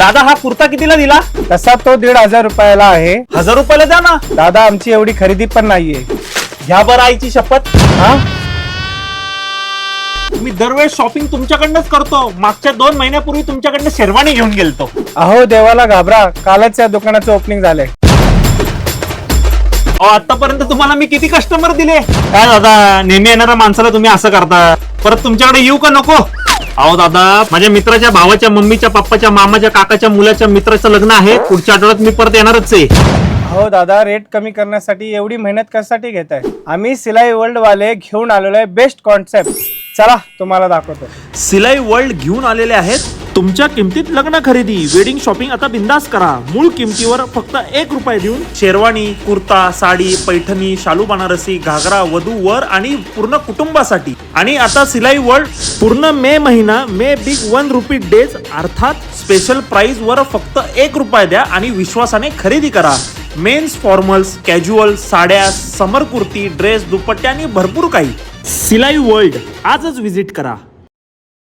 दादा हा कुर्ता कितीला दिला? तसा तो 1,500 रुपयाला आहे. 1000 रुपयाला द्या ना. दादा आमची एवढी खरेदी पण नाहीये. घ्या बरं आईची शपथ. हा मी दरवेळेस शॉपिंग तुमच्याकडनंच करतो. मागच्या 2 महिन्यापूर्वी तुमच्याकडनं शेरवानी घेऊन गेलतो. अहो देवाला घाबरा, कालच या दुकानाचं ओपनिंग झालंय. आतापर्यंत तुम्हाला मी किती कस्टमर दिले. काय दादा नेहमी येणाऱ्या माणसाला तुम्ही असं करता. परत तुमच्याकडे येऊ का नको? अहो दादा माझ्या मित्राच्या भावाच्या मम्मीच्या पप्पाच्या मामाच्या काकाच्या मुलाच्या मित्राचं लग्न आहे. पुढच्या आठवड्यात मी परत येणारच आहे. हो दादा, रेट कमी करण्यासाठी एवढी मेहनत कशासाठी घेताय? आम्ही सिलाई वर्ल्ड वाले घेऊन आलेलो आहे बेस्ट कॉन्सेप्ट. चला तुम्हाला दाखवतो. सिलाई वर्ल्ड घेऊन आलेले आहेत तुमच्या किमतीत लग्न खरेदी. वेडिंग शॉपिंग आता बिंदास करा. मूळ किमतीवर फक्त 1 रुपये देऊन शेरवानी, कुर्ता, साडी, पैठणी, शालू बनारसी, घागरा वधू वर आणि पूर्ण कुटुंबासाठी. आणि आता सिलाई वर्ल्ड पूर्ण मे महिना मे बिग 1 रुपी डेज अर्थात स्पेशल प्राइस वर फक्त 1 रुपये द्या आणि विश्वासाने खरेदी करा. मेन्स फॉर्मल्स, कॅज्युअल, साड्या, समर कुर्ती, ड्रेस, दुपट्टे आणि भरपूर काही. सिलाई वर्ल्ड आजच विजिट करा.